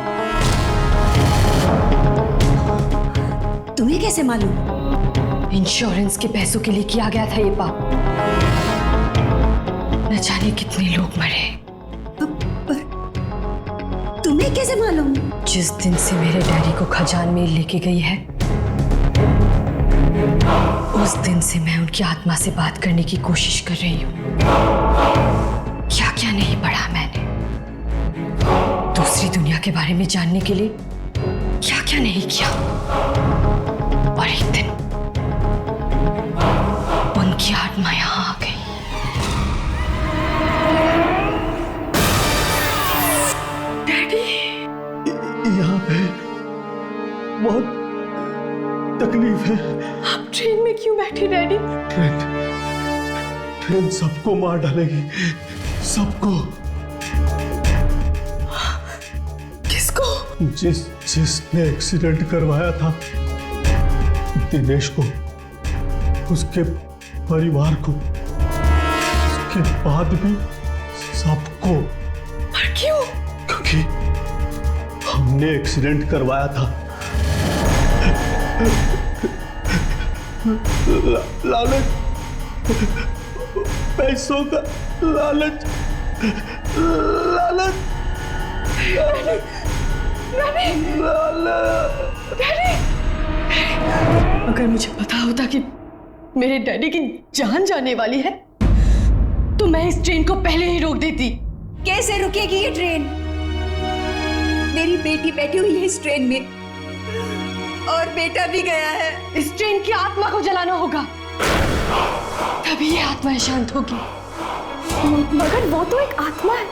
तुम्हें कैसे मालूम? इंश्योरेंस के पैसों के लिए किया गया था ये पाप। न जाने कितने लोग मरे। तुम्हें कैसे मालूम? जिस दिन से मेरे डैडी को खजान मेल लेके गई है, उस दिन से मैं उनकी आत्मा से बात करने की कोशिश कर रही हूँ। क्या क्या नहीं पढ़ा मैंने दूसरी दुनिया के बारे में जानने के लिए, क्या क्या नहीं किया। और एक दिन उनकी आत्मा यहाँ आ गई। डैडी, यहाँ पे बहुत तकलीफ है। आप ट्रेन में क्यों बैठे डैडी? ट्रेन सबको मार डालेगी, सबको। किसको? जिसने एक्सीडेंट करवाया था दिनेश को, उसके परिवार को, उसके बाद भी सबको। पर क्यों? क्योंकि हमने एक्सीडेंट करवाया था। लालच, पैसों का लालच, लालच, अगर मुझे पता होता कि मेरे डैडी की जान जाने वाली है तो मैं इस ट्रेन को पहले ही रोक देती। कैसे रुकेगी ये ट्रेन? मेरी बेटी बैठी हुई है इस ट्रेन में और बेटा भी गया है। इस ट्रेन की आत्मा को जलाना होगा, तभी ये आत्मा शांत होगी। मगर वो तो एक आत्मा है,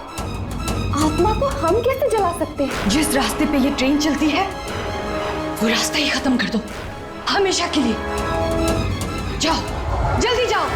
आत्मा को हम कैसे जला सकते हैं? जिस रास्ते पे ये ट्रेन चलती है वो रास्ता ही खत्म कर दो, हमेशा के लिए। जाओ, जल्दी जाओ।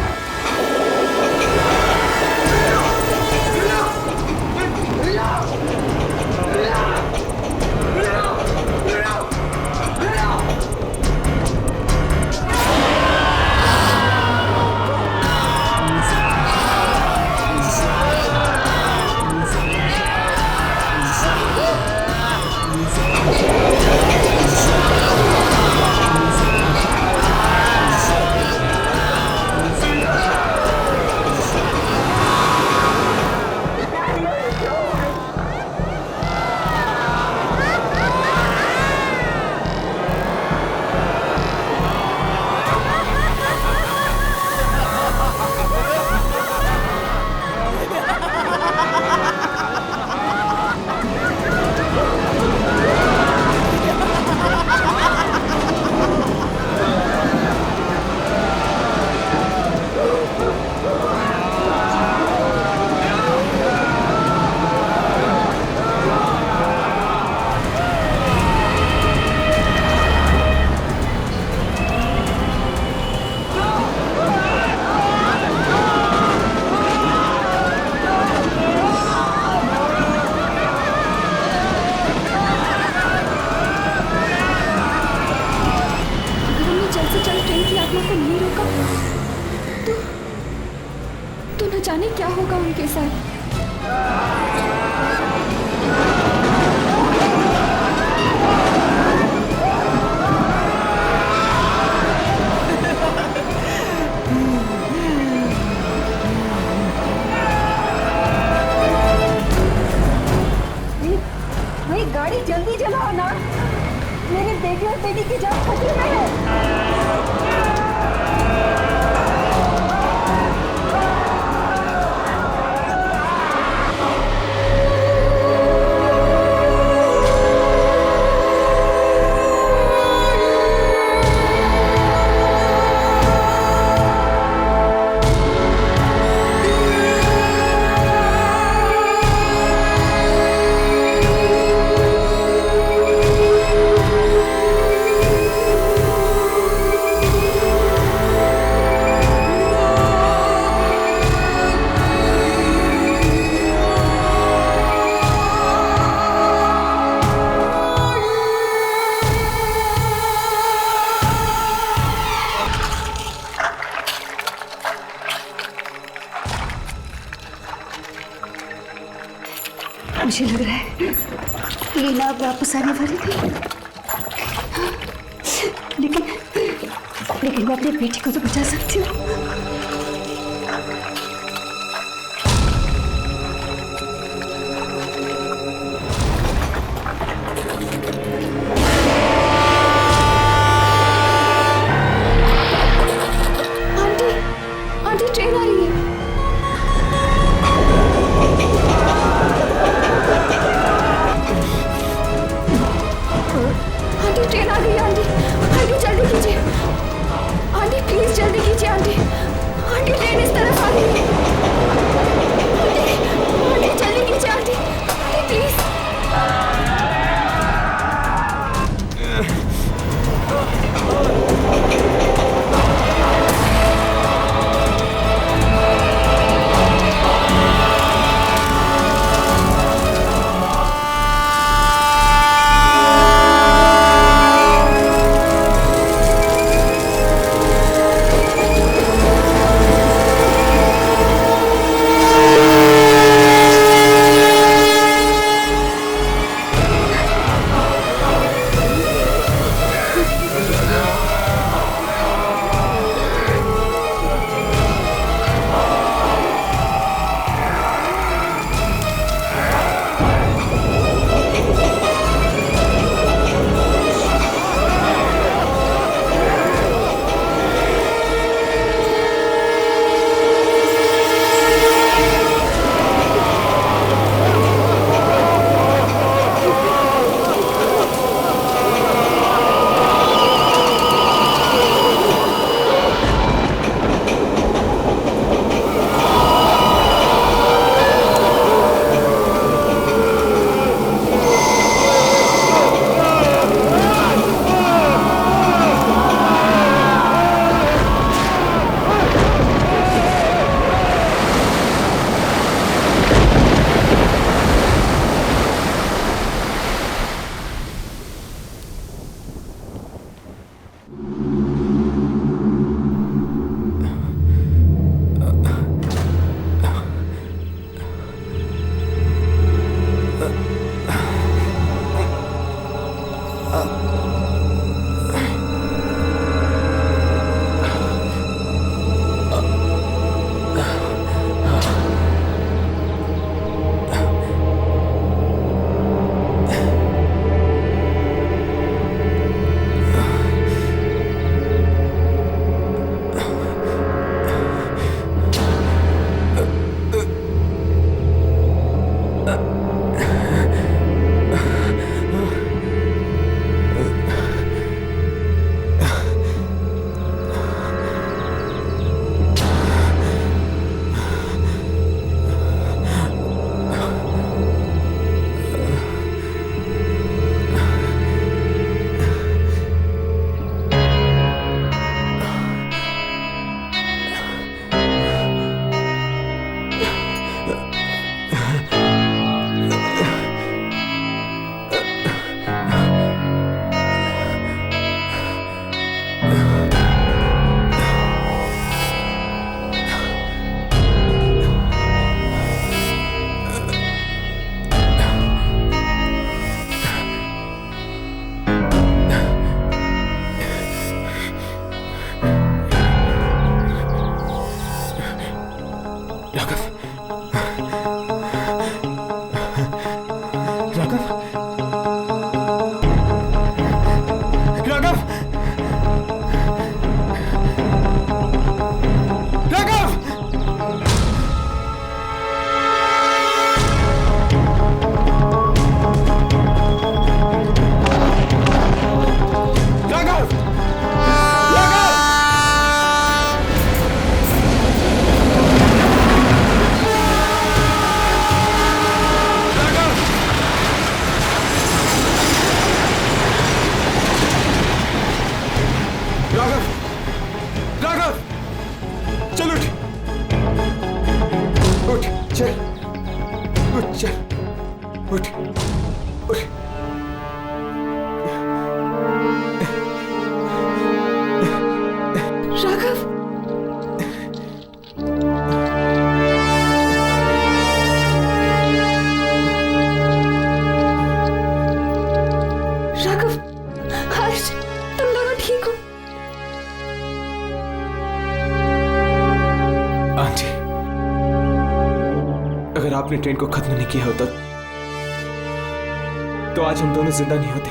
तो न जाने क्या होगा उनके साथ। भाई गाड़ी जल्दी चलाओ ना, मेरे बेटे और बेटी की जान खतरे में है। मुझे लग रहा है लीना अब वापस आने वाली थी, लेकिन मैं अपनी बेटी को तो बचा सकती हूँ। आंटी ट्रेन आ रही है। आंटी ट्रेन आ गई है। आंटी जल्दी कीजिए। आंटी प्लीज जल्दी कीजिए आंटी। आपने ट्रेन को खत्म नहीं किया होता तो आज हम दोनों जिंदा नहीं होते।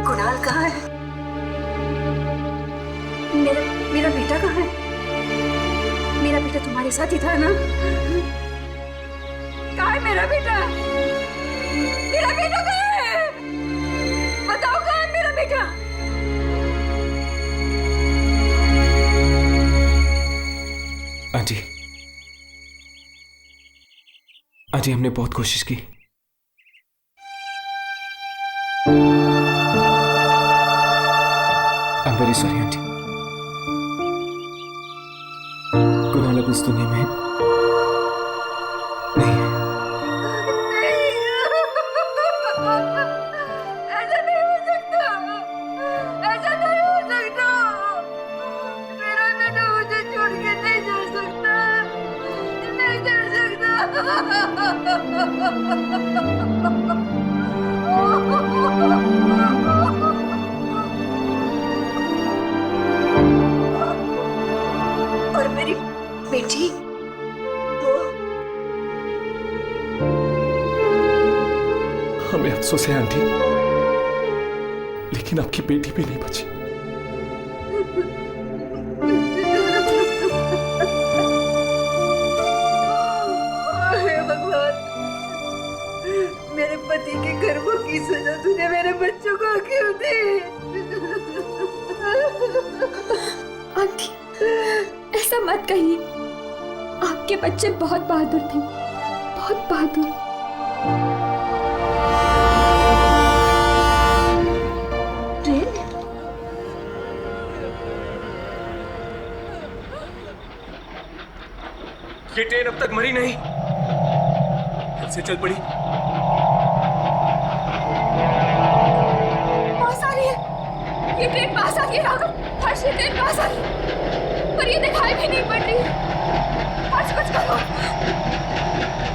कुणाल कहाँ है? मेरा बेटा कहाँ है? मेरा बेटा तुम्हारे साथ ही था ना? कहाँ है मेरा बेटा? मेरा बेटा कहाँ है? बताओ कहाँ है मेरा बेटा? आंटी, आंटी हमने बहुत कोशिश की। I am very sorry aunty. Kunal अब इस दुनिया में नहीं है। ऐसा नहीं हो सकता, ऐसा नहीं हो सकता। मेरा बेटा मुझे छोड़ के नहीं जा सकता, नहीं जा सकता। और मेरी बेटी हमें अफसोस है आंटी, लेकिन आपकी बेटी भी नहीं बची। हे भगवान, मेरे पति के कर्मों की सजा तूने मेरे बच्चों को क्यों दी? आंटी, ऐसा मत कहिए। आपके बच्चे बहुत बहादुर थे, बहुत बहादुर। ये ट्रेन अब तक मरी नहीं, फिर से चल पड़ी। पास आ रही है, ये ट्रेन पास आ रही है राघव। हर्ष, ये ट्रेन पास आ रही है, पर ये दिखाई भी नहीं पड़ रही है। हर्ष, कुछ करो।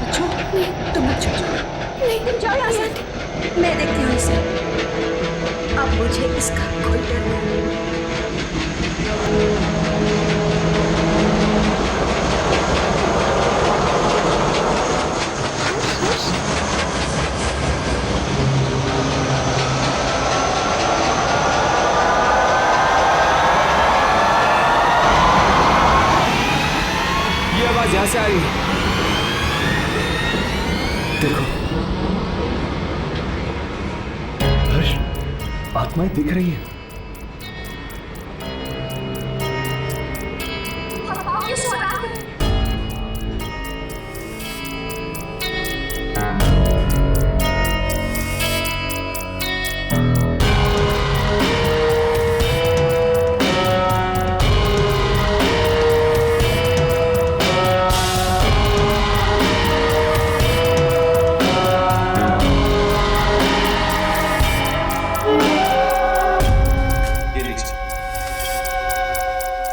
बच्चों, नहीं, तुम मत जाओ। नहीं, तुम जाओ यहाँ से। मैं देखती हूँ इसे। अब मुझे इसका कोई डर नहीं। ये आवाज यहां से आ रही है। देखो हर्ष, आत्माएं दिख रही है।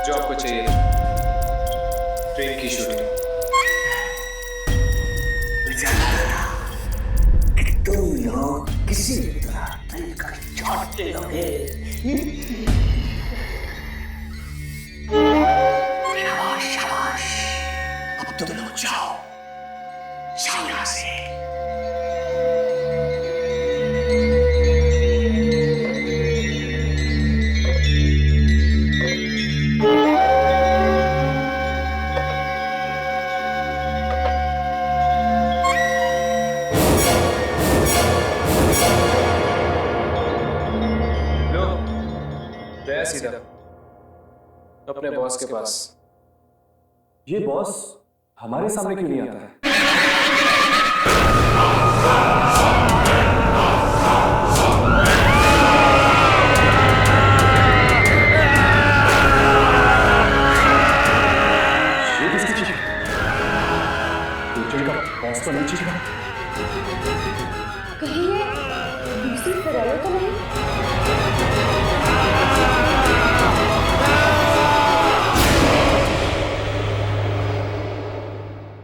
जो आपको चाहिए ट्रेन की शूटिंग। तुम लोग किसी तरह ट्रेन का शॉट ले लोगे। शाबाश शाबाश, अब तुम लोग जाओ यहाँ से। सीधा अपने बॉस के पास। ये बॉस हमारे सामने क्यों नहीं आता है? ये किसकी चीज है? ट्रेन का बॉस तो नहीं चीज है। कहीं ये दूसरी फरार तो नहीं?